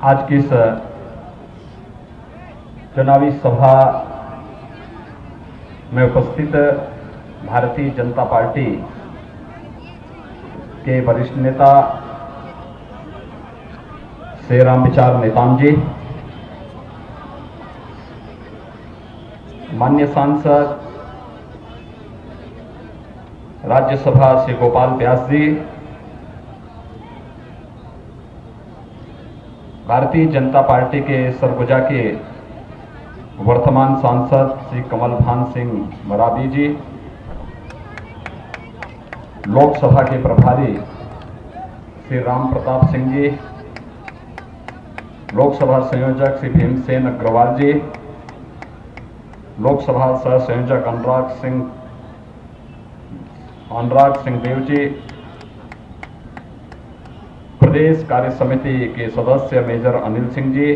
आज की इस चुनावी सभा में उपस्थित भारतीय जनता पार्टी के वरिष्ठ नेता श्री रामविचार नेताम जी, माननीय सांसद राज्यसभा श्री गोपाल व्यास जी, भारतीय जनता पार्टी के सरगुजा के वर्तमान सांसद श्री कमल भान सिंह मरावी जी, लोकसभा के प्रभारी श्री राम प्रताप सिंह जी, लोकसभा संयोजक श्री भीमसेन अग्रवाल जी, लोकसभा सह संयोजक अनुराग सिंह देव जी, प्रदेश कार्य समिति के सदस्य मेजर अनिल सिंह जी,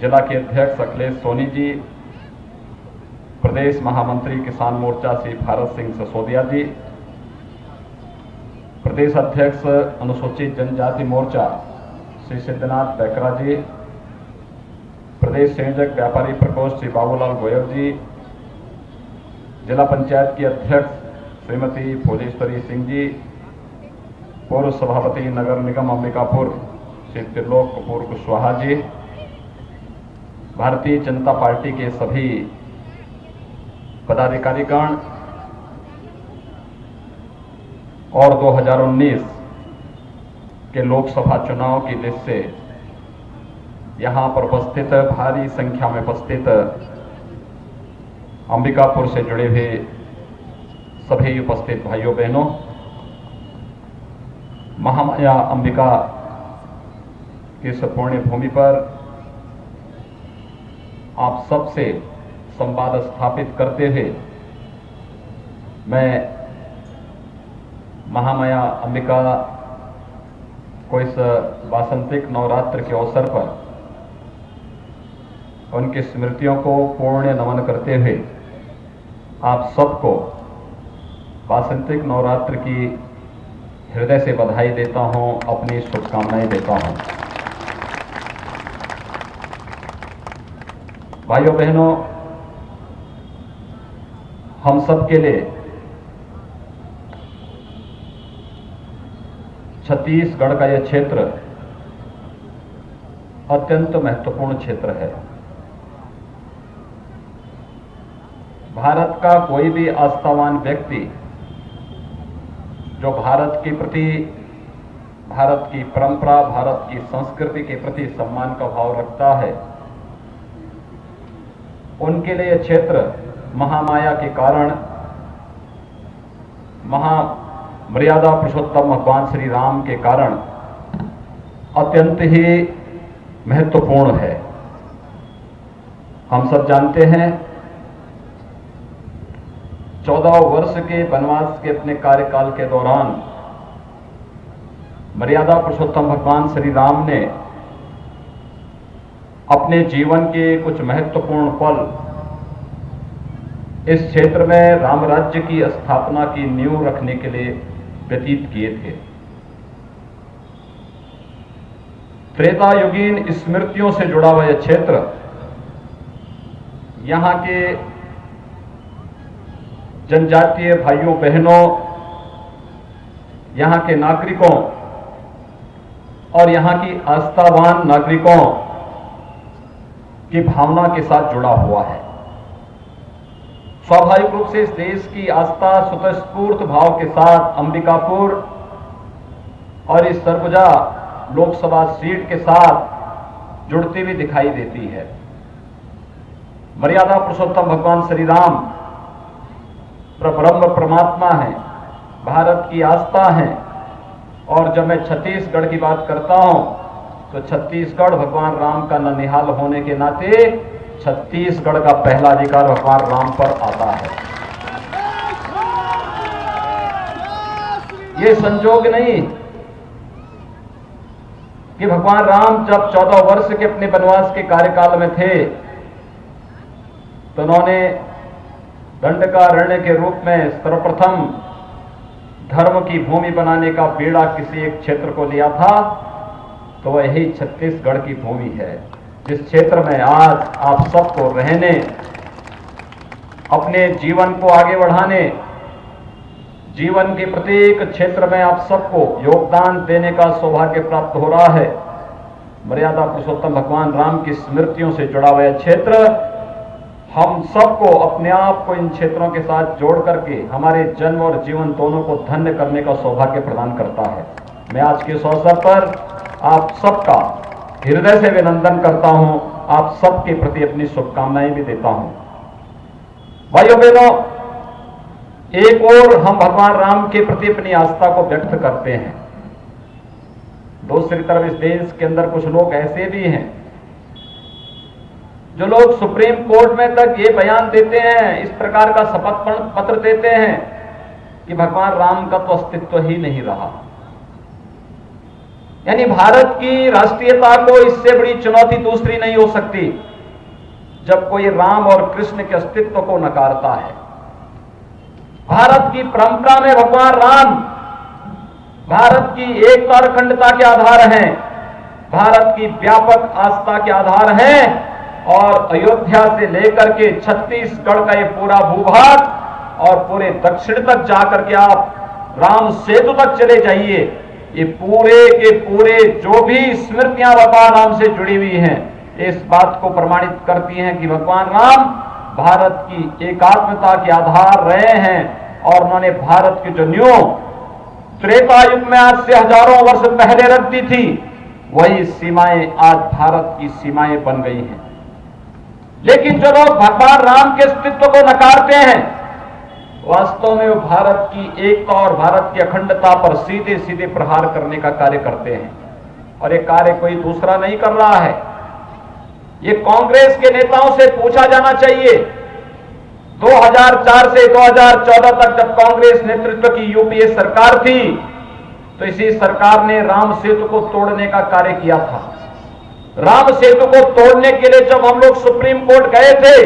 जिला के अध्यक्ष अखिलेश सोनी जी, प्रदेश महामंत्री किसान मोर्चा श्री भारत सिंह सिसोदिया जी, प्रदेश अध्यक्ष अनुसूचित जनजाति मोर्चा श्री सिद्धनाथ बैकरा जी, प्रदेश संयोजक व्यापारी प्रकोष्ठ श्री बाबूलाल गोयल जी, जिला पंचायत की अध्यक्ष श्रीमती फूलेश्वरी सिंह जी, पूर्व सभापति नगर निगम अंबिकापुर श्री त्रिलोक कपूर कुशवाहा जी, भारतीय जनता पार्टी के सभी पदाधिकारीगण और 2019 के लोकसभा चुनाव की लिस्ट से यहां पर उपस्थित भारी संख्या में उपस्थित अंबिकापुर से जुड़े हुए सभी उपस्थित भाइयों बहनों, महामाया अंबिका की इस पुण्य भूमि पर आप सबसे संवाद स्थापित करते हुए मैं महामाया अंबिका को इस वासंतिक नवरात्र के अवसर पर उनकी स्मृतियों को पूर्ण नमन करते हुए आप सबको वासंतिक नवरात्र की हृदय से बधाई देता हूं, अपनी शुभकामनाएं देता हूं। भाइयों बहनों, हम सब के लिए छत्तीसगढ़ का यह क्षेत्र अत्यंत महत्वपूर्ण क्षेत्र है। भारत का कोई भी आस्थावान व्यक्ति जो भारत के प्रति, भारत की परंपरा, भारत की संस्कृति के प्रति सम्मान का भाव रखता है, उनके लिए यह क्षेत्र महामाया के कारण, मर्यादा पुरुषोत्तम भगवान श्री राम के कारण अत्यंत ही महत्वपूर्ण है। हम सब जानते हैं 14 वर्ष के वनवास के अपने कार्यकाल के दौरान मर्यादा पुरुषोत्तम भगवान श्री राम ने अपने जीवन के कुछ महत्वपूर्ण पल इस क्षेत्र में राम राज्य की स्थापना की नींव रखने के लिए व्यतीत किए थे। त्रेता युगीन स्मृतियों से जुड़ा हुआ यह क्षेत्र यहां के जनजातीय भाइयों बहनों, यहां के नागरिकों और यहां की आस्थावान नागरिकों की भावना के साथ जुड़ा हुआ है। स्वाभाविक रूप से इस देश की आस्था स्वतःस्फूर्त भाव के साथ अंबिकापुर और इस सरगुजा लोकसभा सीट के साथ जुड़ती हुई दिखाई देती है। मर्यादा पुरुषोत्तम भगवान श्री राम ब्रह्म परमात्मा है, भारत की आस्था है। और जब मैं छत्तीसगढ़ की बात करता हूं तो छत्तीसगढ़ भगवान राम का ननिहाल होने के नाते छत्तीसगढ़ का पहला अधिकार भगवान राम पर आता है। ये संजोग नहीं कि भगवान राम जब 14 वर्ष के अपने वनवास के कार्यकाल में थे तो उन्होंने दंडकारण्य के रूप में सर्वप्रथम धर्म की भूमि बनाने का बीड़ा किसी एक क्षेत्र को लिया था तो वह यही छत्तीसगढ़ की भूमि है, जिस क्षेत्र में आज आप सबको रहने, अपने जीवन को आगे बढ़ाने, जीवन के प्रत्येक क्षेत्र में आप सबको योगदान देने का सौभाग्य प्राप्त हो रहा है। मर्यादा पुरुषोत्तम भगवान राम की स्मृतियों से जुड़ा हुआ क्षेत्र हम सबको अपने आप को इन क्षेत्रों के साथ जोड़ करके हमारे जन्म और जीवन दोनों को धन्य करने का सौभाग्य प्रदान करता है। मैं आज के इस अवसर पर आप सबका हृदय से अभिनंदन करता हूं, आप सबके प्रति अपनी शुभकामनाएं भी देता हूं। भाइयों बहनों, एक और हम भगवान राम के प्रति अपनी आस्था को व्यक्त करते हैं, दूसरी तरफ इस देश के अंदर कुछ लोग ऐसे भी हैं जो लोग सुप्रीम कोर्ट में तक ये बयान देते हैं, इस प्रकार का शपथ पत्र देते हैं कि भगवान राम का तो अस्तित्व ही नहीं रहा। यानी भारत की राष्ट्रीयता को इससे बड़ी चुनौती दूसरी नहीं हो सकती जब कोई राम और कृष्ण के अस्तित्व को नकारता है। भारत की परंपरा में भगवान राम भारत की एकता और अखंडता के आधार हैं, भारत की व्यापक आस्था के आधार हैं, और अयोध्या से लेकर के छत्तीसगढ़ का ये पूरा भूभाग और पूरे दक्षिण तक जाकर के आप राम सेतु तक चले जाइए, ये पूरे के पूरे जो भी स्मृतियां भगवान राम से जुड़ी हुई हैं, इस बात को प्रमाणित करती हैं कि भगवान राम भारत की एकात्मता के आधार रहे हैं, और उन्होंने भारत की जो नींव त्रेता युग में आज से हजारों वर्ष पहले रख दी थी, वही सीमाएं आज भारत की सीमाएं बन गई हैं। लेकिन जो लोग भगवान राम के अस्तित्व को नकारते हैं, वास्तव में वो भारत की एकता और भारत की अखंडता पर सीधे सीधे प्रहार करने का कार्य करते हैं, और ये कार्य कोई दूसरा नहीं कर रहा है। ये कांग्रेस के नेताओं से पूछा जाना चाहिए। 2004 से 2014 तक जब कांग्रेस नेतृत्व की यूपीए सरकार थी, तो इसी सरकार ने राम सेतु को तोड़ने का कार्य किया था। राम सेतु को तोड़ने के लिए जब हम लोग सुप्रीम कोर्ट गए थे,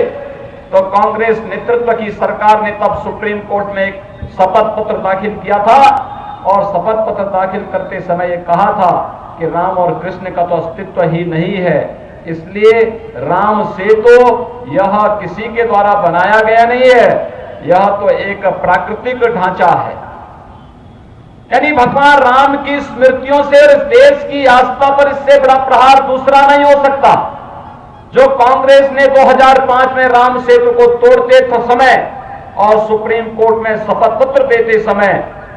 तो कांग्रेस नेतृत्व की सरकार ने तब सुप्रीम कोर्ट में एक शपथ पत्र दाखिल किया था, और शपथ पत्र दाखिल करते समय यह कहा था कि राम और कृष्ण का तो अस्तित्व ही नहीं है, इसलिए राम सेतु यह किसी के द्वारा बनाया गया नहीं है, यह तो एक प्राकृतिक ढांचा है। यानी भगवान राम की स्मृतियों से इस देश की आस्था पर इससे बड़ा प्रहार दूसरा नहीं हो सकता। जो कांग्रेस ने 2005 में राम सेतु को तोड़ते समय और सुप्रीम कोर्ट में शपथ पत्र देते समय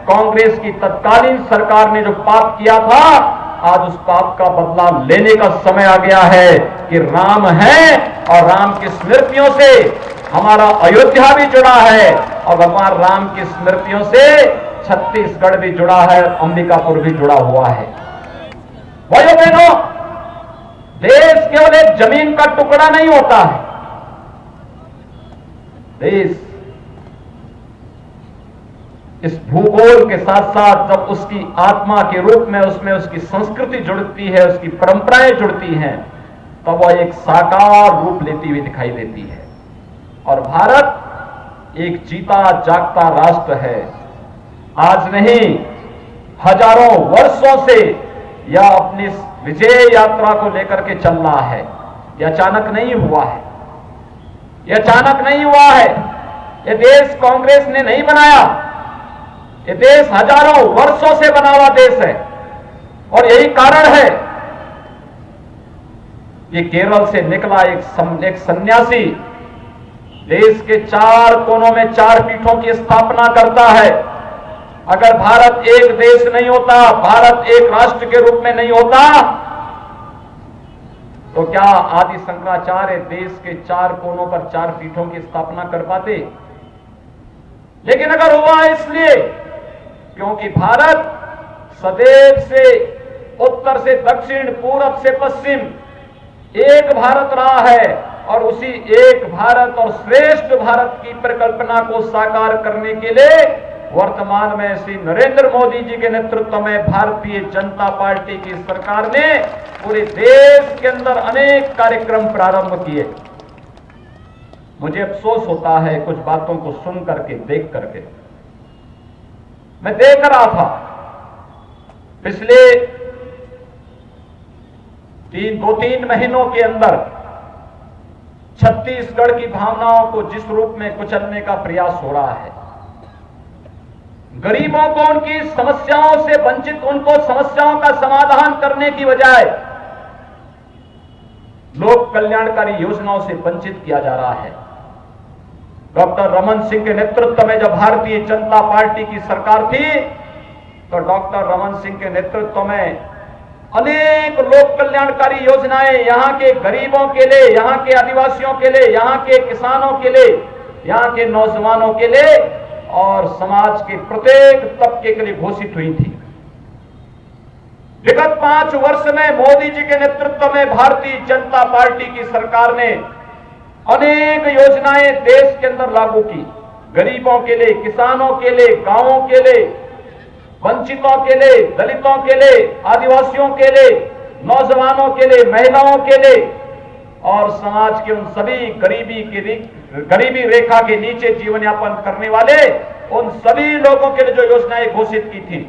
कांग्रेस की तत्कालीन सरकार ने जो पाप किया था, आज उस पाप का बदला लेने का समय आ गया है कि राम है, और राम की स्मृतियों से हमारा अयोध्या भी जुड़ा है, और भगवान राम की स्मृतियों से छत्तीसगढ़ भी जुड़ा है, अंबिकापुर भी जुड़ा हुआ है। भाइयों बहनों, देश केवल एक जमीन का टुकड़ा नहीं होता है। देश इस भूगोल के साथ साथ जब उसकी आत्मा के रूप में उसमें उसकी संस्कृति जुड़ती है, उसकी परंपराएं जुड़ती हैं, तब वह एक साकार रूप लेती हुई दिखाई देती है। और भारत एक जीता जागता राष्ट्र है। आज नहीं, हजारों वर्षों से यह अपनी विजय यात्रा को लेकर के चल रहा है। यह अचानक नहीं हुआ है, यह अचानक नहीं हुआ है। यह देश कांग्रेस ने नहीं बनाया, यह देश हजारों वर्षों से बना हुआ देश है, और यही कारण है ये केरल से निकला एक सन्यासी देश के 4 कोनों में 4 पीठों की स्थापना करता है। अगर भारत एक देश नहीं होता, भारत एक राष्ट्र के रूप में नहीं होता, तो क्या आदि शंकराचार्य देश के 4 कोनों पर 4 पीठों की स्थापना कर पाते? लेकिन अगर हुआ इसलिए क्योंकि भारत सदैव से उत्तर से दक्षिण, पूरब से पश्चिम एक भारत रहा है, और उसी एक भारत और श्रेष्ठ भारत की परिकल्पना को साकार करने के लिए वर्तमान में श्री नरेंद्र मोदी जी के नेतृत्व में भारतीय जनता पार्टी की सरकार ने पूरे देश के अंदर अनेक कार्यक्रम प्रारंभ किए। मुझे अफसोस होता है कुछ बातों को सुन करके, देख करके। मैं देख रहा था पिछले दो तीन महीनों के अंदर छत्तीसगढ़ की भावनाओं को जिस रूप में कुचलने का प्रयास हो रहा है, गरीबों को उनकी समस्याओं से वंचित, उनको समस्याओं का समाधान करने की बजाय लोक कल्याणकारी योजनाओं से वंचित किया जा रहा है। डॉक्टर रमन सिंह के नेतृत्व में जब भारतीय जनता पार्टी की सरकार थी, तो डॉक्टर रमन सिंह के नेतृत्व में अनेक लोक कल्याणकारी योजनाएं यहां के गरीबों के लिए, यहां के आदिवासियों के लिए, यहां के किसानों के लिए, यहां के नौजवानों के लिए और समाज के प्रत्येक तबके के लिए घोषित हुई थी। विगत 5 वर्ष में मोदी जी के नेतृत्व में भारतीय जनता पार्टी की सरकार ने अनेक योजनाएं देश के अंदर लागू की। गरीबों के लिए, किसानों के लिए, गांवों के लिए, वंचितों के लिए, दलितों के लिए, आदिवासियों के लिए, नौजवानों के लिए, महिलाओं के लिए और समाज के उन सभी गरीबी रेखा के नीचे जीवन यापन करने वाले उन सभी लोगों के लिए जो योजनाएं घोषित की थी।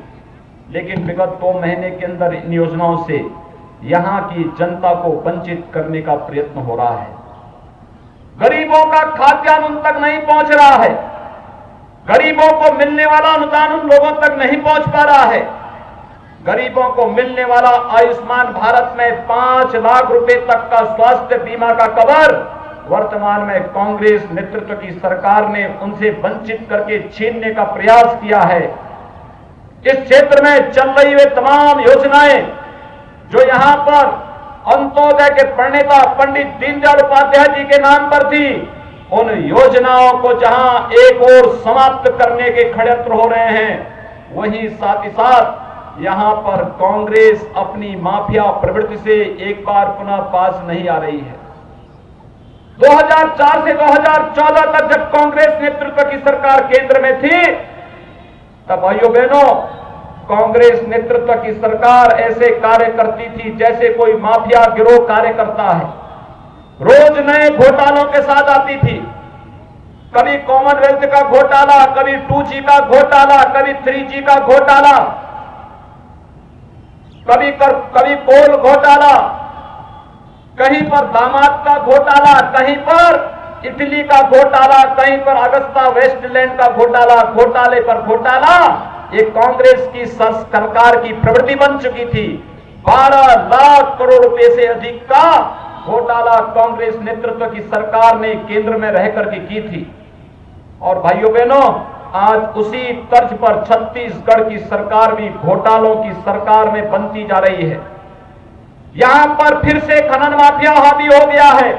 लेकिन विगत 2 महीने के अंदर इन योजनाओं से यहां की जनता को वंचित करने का प्रयत्न हो रहा है। गरीबों का खाद्यान्न उन तक नहीं पहुंच रहा है, गरीबों को मिलने वाला अनुदान उन लोगों तक नहीं पहुंच पा रहा है। गरीबों को मिलने वाला आयुष्मान भारत में 5 लाख रुपए तक का स्वास्थ्य बीमा का कवर वर्तमान में कांग्रेस नेतृत्व की सरकार ने उनसे वंचित करके छीनने का प्रयास किया है। इस क्षेत्र में चल रही वे तमाम योजनाएं जो यहां पर अंत्योदय के प्रणेता पंडित दीनदयाल उपाध्याय जी के नाम पर थी, उन योजनाओं को जहां एक ओर समाप्त करने के षड्यंत्र हो रहे हैं, वहीं साथ ही साथ यहां पर कांग्रेस अपनी माफिया प्रवृत्ति से एक बार पुनः पास नहीं आ रही है। 2004 से 2014 तक जब कांग्रेस नेतृत्व की सरकार केंद्र में थी, तब भाइयों बहनों कांग्रेस नेतृत्व की सरकार ऐसे कार्य करती थी जैसे कोई माफिया गिरोह कार्य करता है। रोज नए घोटालों के साथ आती थी। कभी कॉमनवेल्थ का घोटाला, कभी 2G का घोटाला, कभी 3G का घोटाला, कभी कोल घोटाला, कहीं पर दामाद का घोटाला, कहीं पर इटली का घोटाला, कहीं पर अगस्ता वेस्टलैंड का घोटाला, घोटाले पर घोटाला। ये कांग्रेस की सरकार की प्रवृत्ति बन चुकी थी। 12 लाख करोड़ रुपए से अधिक का घोटाला कांग्रेस नेतृत्व की सरकार ने केंद्र में रहकर के की थी। और भाइयों बहनों, आज उसी तर्ज पर छत्तीसगढ़ की सरकार भी घोटालों की सरकार में बनती जा रही है। यहां पर फिर से खनन माफिया हावी हो गया है,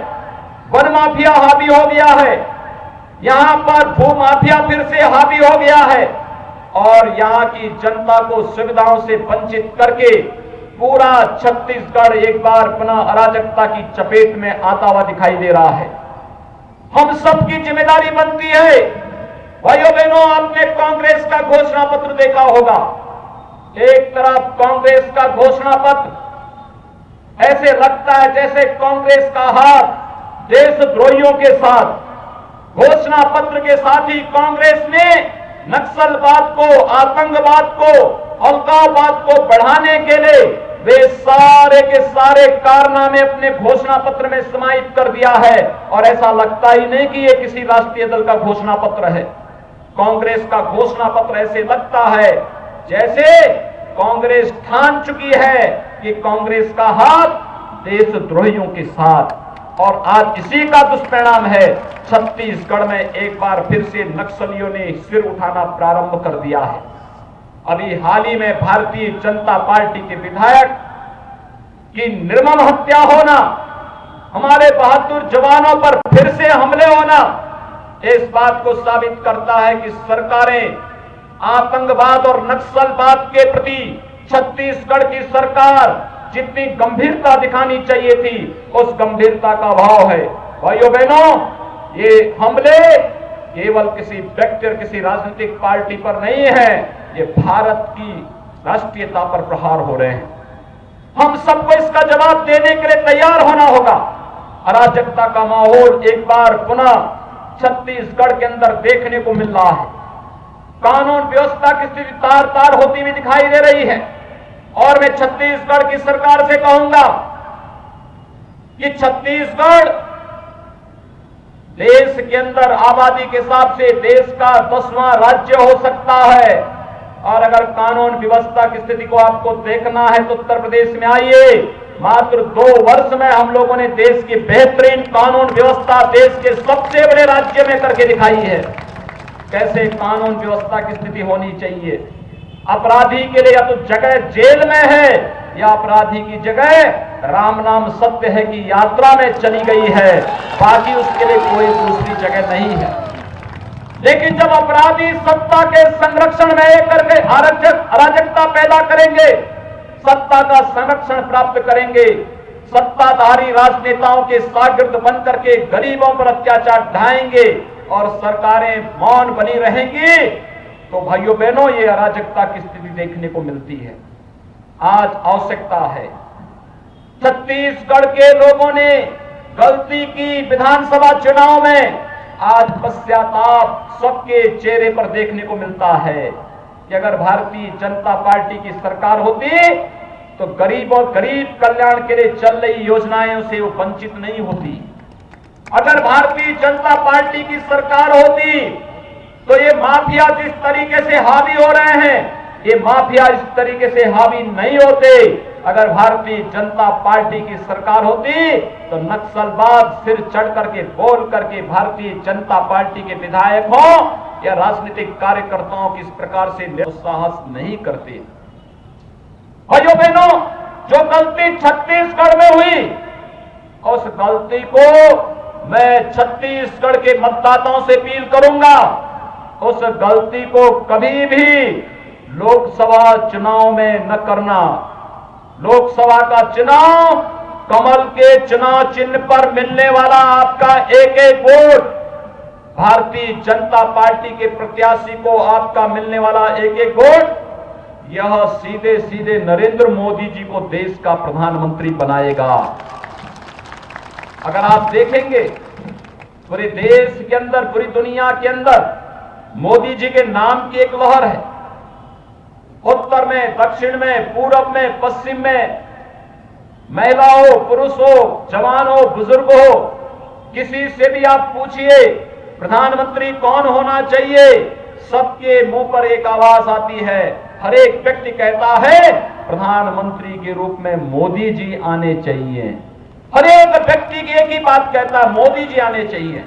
वन माफिया हावी हो गया है, यहां पर भू माफिया फिर से हावी हो गया है और यहां की जनता को सुविधाओं से वंचित करके पूरा छत्तीसगढ़ एक बार पुनः अराजकता की चपेट में आता हुआ दिखाई दे रहा है। हम सबकी जिम्मेदारी बनती है। भाइयों बहनों, आपने कांग्रेस का घोषणा पत्र देखा होगा। एक तरफ कांग्रेस का घोषणा पत्र, ऐसे लगता है जैसे कांग्रेस का हाथ देशद्रोहियों के साथ। घोषणा पत्र के साथ ही कांग्रेस ने नक्सलवाद को, आतंकवाद को, अलगाववाद को बढ़ाने के लिए वे सारे के सारे कारनामे अपने घोषणा पत्र में समाहित कर दिया है। और ऐसा लगता ही नहीं कि ये किसी राष्ट्रीय दल का घोषणा पत्र है। कांग्रेस का घोषणा पत्र ऐसे लगता है जैसे कांग्रेस ठान चुकी है कि कांग्रेस का हाथ देशद्रोहियों के साथ। और आज इसी का दुष्परिणाम है, छत्तीसगढ़ में एक बार फिर से नक्सलियों ने सिर उठाना प्रारंभ कर दिया है। अभी हाल ही में भारतीय जनता पार्टी के विधायक की निर्मम हत्या होना, हमारे बहादुर जवानों पर फिर से हमले होना, इस बात को साबित करता है कि सरकारें आतंकवाद और नक्सलवाद के प्रति छत्तीसगढ़ की सरकार जितनी गंभीरता दिखानी चाहिए थी, उस गंभीरता का अभाव है। भाइयों बहनों, ये हमले केवल किसी व्यक्ति और किसी राजनीतिक पार्टी पर नहीं है, ये भारत की राष्ट्रीयता पर प्रहार हो रहे हैं। हम सबको इसका जवाब देने के लिए तैयार होना होगा। अराजकता का माहौल एक बार पुनः छत्तीसगढ़ के अंदर देखने को मिल रहा है। कानून व्यवस्था की स्थिति तार तार होती हुई दिखाई दे रही है। और मैं छत्तीसगढ़ की सरकार से कहूंगा, कि छत्तीसगढ़ देश के अंदर आबादी के हिसाब से देश का 10वां राज्य हो सकता है। और अगर कानून व्यवस्था की स्थिति को आपको देखना है तो उत्तर प्रदेश में आइए। मात्र 2 वर्ष में हम लोगों ने देश की बेहतरीन कानून व्यवस्था देश के सबसे बड़े राज्य में करके दिखाई है। कैसे कानून व्यवस्था की स्थिति होनी चाहिए। अपराधी के लिए या तो जगह जेल में है या अपराधी की जगह राम नाम सत्य है कि यात्रा में चली गई है, बाकी उसके लिए कोई दूसरी जगह नहीं है। लेकिन जब अपराधी सत्ता के संरक्षण में एक करके अराजकता पैदा करेंगे, सत्ता का संरक्षण प्राप्त करेंगे, सत्ताधारी राजनेताओं के शागिर्द बनकर के गरीबों पर अत्याचार ढाएंगे और सरकारें मौन बनी रहेंगी, तो भाइयों बहनों ये अराजकता की स्थिति देखने को मिलती है। आज आवश्यकता है, छत्तीसगढ़ के लोगों ने गलती की विधानसभा चुनाव में, आज पश्चाताप सबके चेहरे पर देखने को मिलता है कि अगर भारतीय जनता पार्टी की सरकार होती तो गरीब कल्याण के लिए चल रही योजनाओं से वो वंचित नहीं होती। अगर भारतीय जनता पार्टी की सरकार होती तो ये माफिया जिस तरीके से हावी हो रहे हैं, ये माफिया इस तरीके से हावी नहीं होते। अगर भारतीय जनता पार्टी की सरकार होती तो नक्सलवाद सिर चढ़ करके बोल करके भारतीय जनता पार्टी के विधायक हो या राजनीतिक कार्यकर्ताओं की इस प्रकार से साहस नहीं करते। भाइयों बहनों, जो गलती छत्तीसगढ़ में हुई, उस गलती को मैं छत्तीसगढ़ के मतदाताओं से अपील करूंगा, उस गलती को कभी भी लोकसभा चुनाव में न करना। लोकसभा का चुनाव, कमल के चुनाव चिन्ह पर मिलने वाला आपका एक एक वोट, भारतीय जनता पार्टी के प्रत्याशी को आपका मिलने वाला एक एक वोट, यह सीधे सीधे नरेंद्र मोदी जी को देश का प्रधानमंत्री बनाएगा। अगर आप देखेंगे पूरे देश के अंदर, पूरी दुनिया के अंदर मोदी जी के नाम की एक लहर है। उत्तर में, दक्षिण में, पूरब में, पश्चिम में, महिला हो, पुरुष हो, जवान हो, बुजुर्ग हो, किसी से भी आप पूछिए प्रधानमंत्री कौन होना चाहिए, सबके मुंह पर एक आवाज आती है। हर एक व्यक्ति कहता है प्रधानमंत्री के रूप में मोदी जी आने चाहिए। हर एक व्यक्ति की एक ही बात कहता है, मोदी जी आने चाहिए।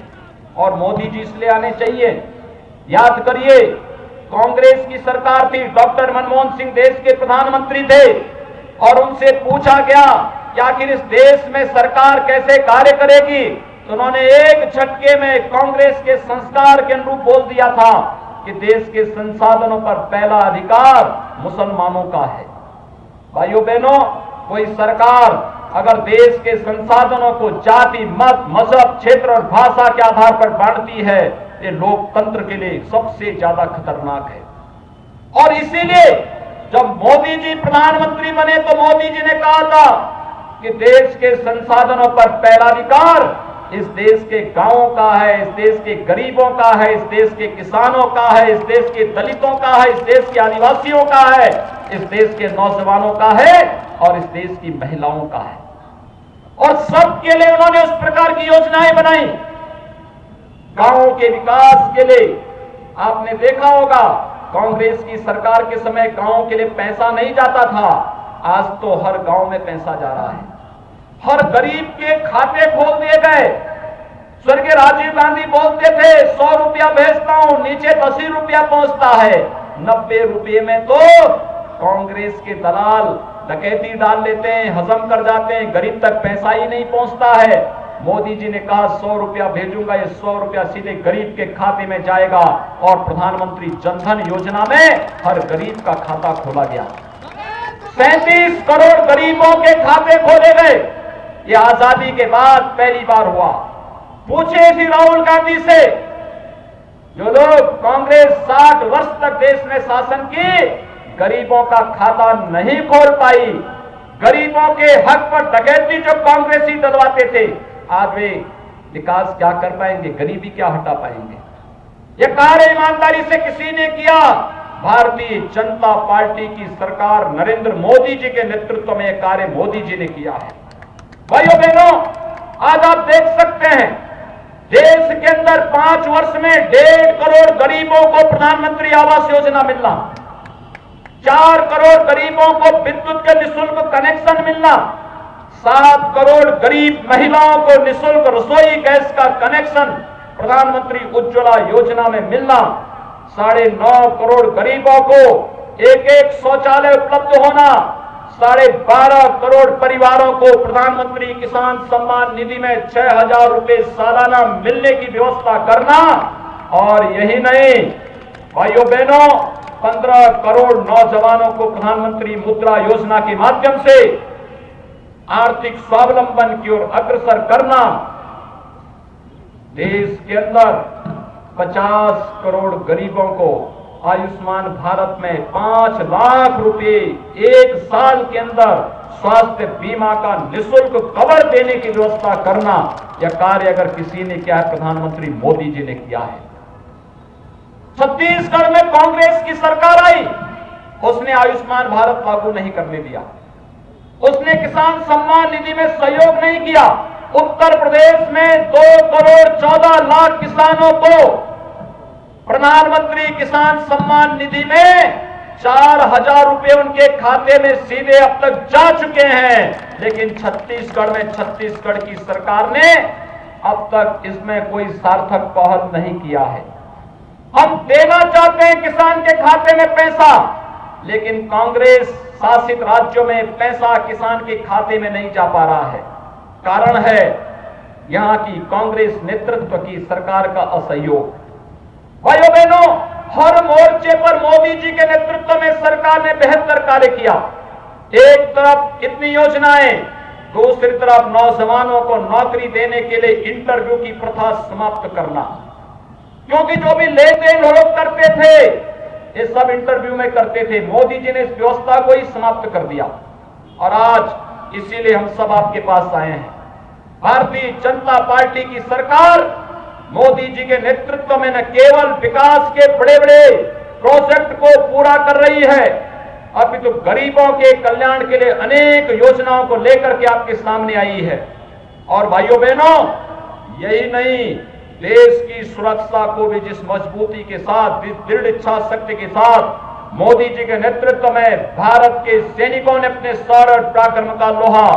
और मोदी जी इसलिए आने चाहिए, याद करिए कांग्रेस की सरकार थी, डॉक्टर मनमोहन सिंह देश के प्रधानमंत्री थे और उनसे पूछा गया कि आखिर इस देश में सरकार कैसे कार्य करेगी, तो उन्होंने एक झटके में कांग्रेस के संस्कार के अनुरूप बोल दिया था कि देश के संसाधनों पर पहला अधिकार मुसलमानों का है। भाइयों बहनों, कोई सरकार अगर देश के संसाधनों को जाति, मत, मजहब, क्षेत्र और भाषा के आधार पर बांटती है, ये लोकतंत्र के लिए सबसे ज्यादा खतरनाक है। और इसीलिए जब मोदी जी प्रधानमंत्री बने तो मोदी जी ने कहा था कि देश के संसाधनों पर पहला अधिकार इस देश के गांवों का है, इस देश के गरीबों का है, इस देश के किसानों का है, इस देश के दलितों का है, इस देश के आदिवासियों का है, इस देश के नौजवानों का है और इस देश की महिलाओं का है। और सबके लिए उन्होंने उस प्रकार की योजनाएं बनाई। गांवों के विकास के लिए आपने देखा होगा कांग्रेस की सरकार के समय गांवों के लिए पैसा नहीं जाता था, आज तो हर गांव में पैसा जा रहा है। हर गरीब के खाते खोल दिए गए। स्वर्गीय राजीव गांधी बोलते थे 100 रुपया भेजता हूं, नीचे 10 ही रुपया पहुंचता है। 90 रुपये में तो कांग्रेस के दलाल डकैती डाल लेते हैं, हजम कर जाते हैं, गरीब तक पैसा ही नहीं पहुंचता है। मोदी जी ने कहा 100 रुपया भेजूंगा, ये 100 रुपया सीधे गरीब के खाते में जाएगा और प्रधानमंत्री जनधन योजना में हर गरीब का खाता खोला गया। 37 करोड़ गरीबों के खाते खोले गए। ये आजादी के बाद पहली बार हुआ। पूछे थी राहुल गांधी से, जो लोग कांग्रेस 60 वर्ष तक देश में शासन की, गरीबों का खाता नहीं खोल पाई, गरीबों के हक पर डकैती जो कांग्रेसी डलवाते थे, आज वे विकास क्या कर पाएंगे, गरीबी क्या हटा पाएंगे। यह कार्य ईमानदारी से किसी ने किया, भारतीय जनता पार्टी की सरकार नरेंद्र मोदी जी के नेतृत्व में यह कार्य मोदी जी ने किया है। भाइयों बहनों, आज आप देख सकते हैं देश के अंदर 5 वर्ष में 1.5 करोड़ गरीबों को प्रधानमंत्री आवास योजना मिलना, 4 करोड़ गरीबों को विद्युत के निःशुल्क कनेक्शन मिलना, 7 करोड़ गरीब महिलाओं को निःशुल्क रसोई गैस का कनेक्शन प्रधानमंत्री उज्ज्वला योजना में मिलना, 9.5 करोड़ गरीबों को एक शौचालय उपलब्ध होना, 12.5 करोड़ परिवारों को प्रधानमंत्री किसान सम्मान निधि में 6,000 रुपए सालाना मिलने की व्यवस्था करना, और यही नहीं भाइयों बहनों, 15 करोड़ नौजवानों को प्रधानमंत्री मुद्रा योजना के माध्यम से आर्थिक स्वावलंबन की ओर अग्रसर करना। देश के अंदर 50 करोड़ गरीबों को आयुष्मान भारत में 5 लाख रुपए 1 साल के अंदर स्वास्थ्य बीमा का निःशुल्क कवर देने की व्यवस्था करना, यह कार्य अगर किसी ने किया है प्रधानमंत्री मोदी जी ने किया है। छत्तीसगढ़ में कांग्रेस की सरकार आई, उसने आयुष्मान भारत लागू नहीं करने दिया, उसने किसान सम्मान निधि में सहयोग नहीं किया। उत्तर प्रदेश में 2 करोड़ 14 लाख किसानों को प्रधानमंत्री किसान सम्मान निधि में 4,000 रुपए उनके खाते में सीधे अब तक जा चुके हैं, लेकिन छत्तीसगढ़ की सरकार ने अब तक इसमें कोई सार्थक पहल नहीं किया है। हम देना चाहते हैं किसान के खाते में पैसा, लेकिन कांग्रेस शासित राज्यों में पैसा किसान के खाते में नहीं जा पा रहा है। कारण है यहां की कांग्रेस नेतृत्व की सरकार का असहयोग। भाइयों बहनों, हर मोर्चे पर मोदी जी के नेतृत्व में सरकार ने बेहतर कार्य किया। एक तरफ इतनी योजनाएं, दूसरी तरफ नौजवानों को नौकरी देने के लिए इंटरव्यू की प्रथा समाप्त करना, क्योंकि जो भी लेन देन लोग करते थे ये सब इंटरव्यू में करते थे। मोदी जी ने इस व्यवस्था को ही समाप्त कर दिया, और आज इसीलिए हम सब आपके पास आए हैं। भारतीय जनता पार्टी की सरकार मोदी जी के नेतृत्व में न केवल विकास के बड़े बड़े प्रोजेक्ट को पूरा कर रही है, अभी तो गरीबों के कल्याण के लिए अनेक योजनाओं को लेकर के आपके सामने आई है। और भाइयों बहनों, यही नहीं, देश की सुरक्षा को भी जिस मजबूती के साथ, जिस दृढ़ इच्छा शक्ति के साथ मोदी जी के नेतृत्व में भारत के सैनिकों ने अपने सर पराक्रम का लोहा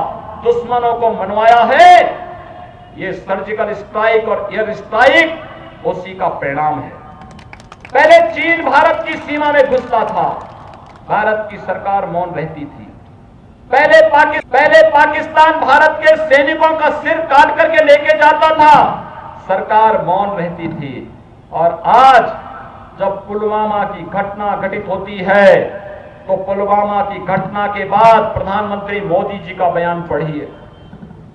दुश्मनों को मनवाया है, ये सर्जिकल स्ट्राइक और एयर स्ट्राइक उसी का परिणाम है। पहले चीन भारत की सीमा में घुसता था, भारत की सरकार मौन रहती थी। पहले पाकिस्तान भारत के सैनिकों का सिर काट करके लेके जाता था, सरकार मौन रहती थी। और आज जब पुलवामा की घटना घटित होती है, तो पुलवामा की घटना के बाद प्रधानमंत्री मोदी जी का बयान पढ़िए।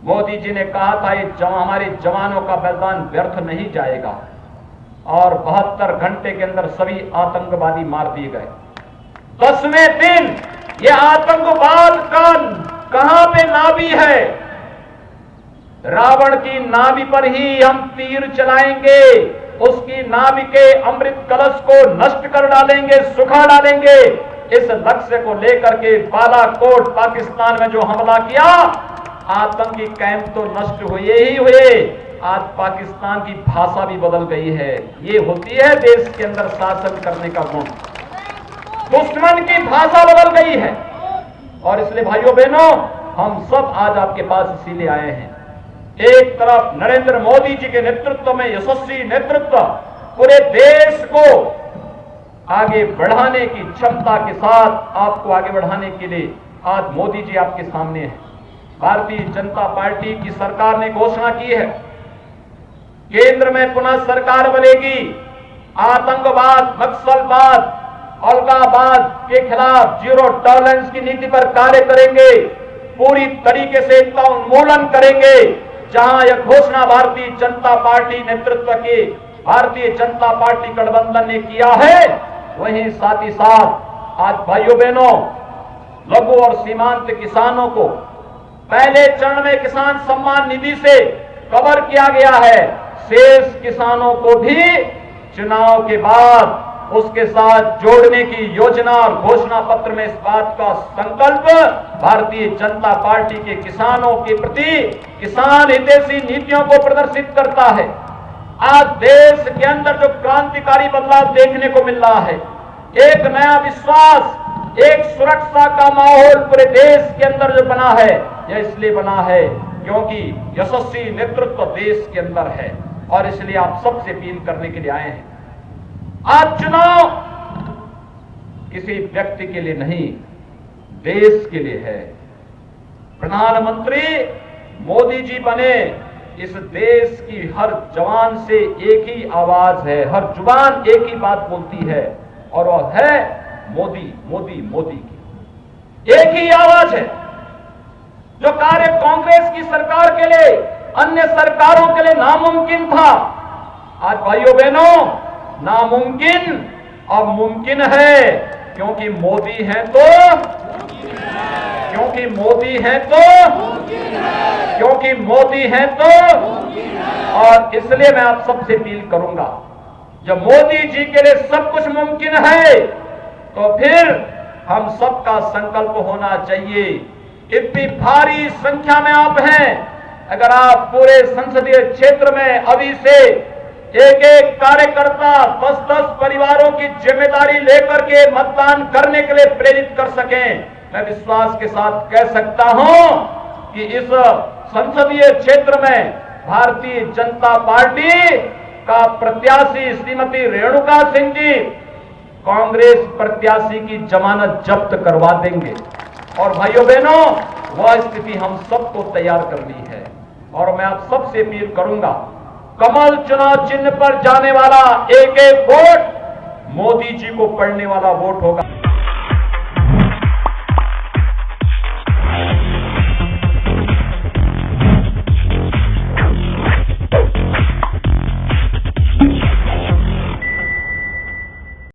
मोदी जी ने कहा था ये हमारे जवानों का बलिदान व्यर्थ नहीं जाएगा, और 72 घंटे के अंदर सभी आतंकवादी मार दिए गए। 10वें दिन ये आतंकवाद का कहां पे नाभि है, रावण की नाभि पर ही हम तीर चलाएंगे, उसकी नाभि के अमृत कलश को नष्ट कर डालेंगे, सुखा डालेंगे। इस लक्ष्य को लेकर के बालाकोट पाकिस्तान में जो हमला किया, आतंकी कैंप तो नष्ट हुए ही हुए, आज पाकिस्तान की भाषा भी बदल गई है। ये होती है देश के अंदर शासन करने का गुण, दुश्मन की भाषा बदल गई है। और इसलिए भाइयों बहनों, हम सब आज आपके पास इसीलिए आए हैं। एक तरफ नरेंद्र मोदी जी के नेतृत्व में यशस्वी नेतृत्व पूरे देश को आगे बढ़ाने की क्षमता के साथ, आपको आगे बढ़ाने के लिए आज मोदी जी आपके सामने हैं। भारतीय जनता पार्टी की सरकार ने घोषणा की है, केंद्र में पुनः सरकार बनेगी, आतंकवाद, नक्सलवाद, अलगाववाद के खिलाफ जीरो टॉलरेंस की नीति पर कार्य करेंगे, पूरी तरीके से इनका उन्मूलन करेंगे। जहां यह घोषणा भारतीय जनता पार्टी नेतृत्व की भारतीय जनता पार्टी गठबंधन ने किया है, वहीं साथ ही साथ आज भाइयों बहनों, लघु और सीमांत किसानों को पहले चरण में किसान सम्मान निधि से कवर किया गया है। शेष किसानों को भी चुनाव के बाद उसके साथ जोड़ने की योजना और घोषणा पत्र में इस बात का संकल्प भारतीय जनता पार्टी के किसानों के प्रति किसान हितैषी नीतियों को प्रदर्शित करता है। आज देश के अंदर जो क्रांतिकारी बदलाव देखने को मिल रहा है, एक नया विश्वास, एक सुरक्षा का माहौल पूरे देश के अंदर जो बना है, यह इसलिए बना है क्योंकि यशस्वी नेतृत्व देश के अंदर है और इसलिए आप सबसे अपील करने के लिए आए हैं। आज चुनाव किसी व्यक्ति के लिए नहीं, देश के लिए है। प्रधानमंत्री मोदी जी बने, इस देश की हर जवान से एक ही आवाज है, हर जुबान एक ही बात बोलती है और वह है मोदी मोदी मोदी की एक ही आवाज है। जो कार्य कांग्रेस की सरकार के लिए, अन्य सरकारों के लिए नामुमकिन था, आज भाइयों बहनों नामुमकिन अब मुमकिन है, क्योंकि मोदी है तो, क्योंकि मोदी है तो, क्योंकि मोदी है तो। और इसलिए मैं आप सबसे अपील करूंगा, जब मोदी जी के लिए सब कुछ मुमकिन है तो फिर हम सबका संकल्प होना चाहिए। इतनी भारी संख्या में आप हैं, अगर आप पूरे संसदीय क्षेत्र में अभी से एक एक कार्यकर्ता 10-10 परिवारों की जिम्मेदारी लेकर के मतदान करने के लिए प्रेरित कर सकें, मैं विश्वास के साथ कह सकता हूं कि इस संसदीय क्षेत्र में भारतीय जनता पार्टी का प्रत्याशी श्रीमती रेणुका सिंह जी कांग्रेस प्रत्याशी की जमानत जब्त करवा देंगे। और भाइयों बहनों, वह स्थिति हम सबको तैयार करनी है और मैं आप सबसे अपील करूंगा, कमल चुनाव चिन्ह पर जाने वाला एक एक वोट मोदी जी को पड़ने वाला वोट होगा।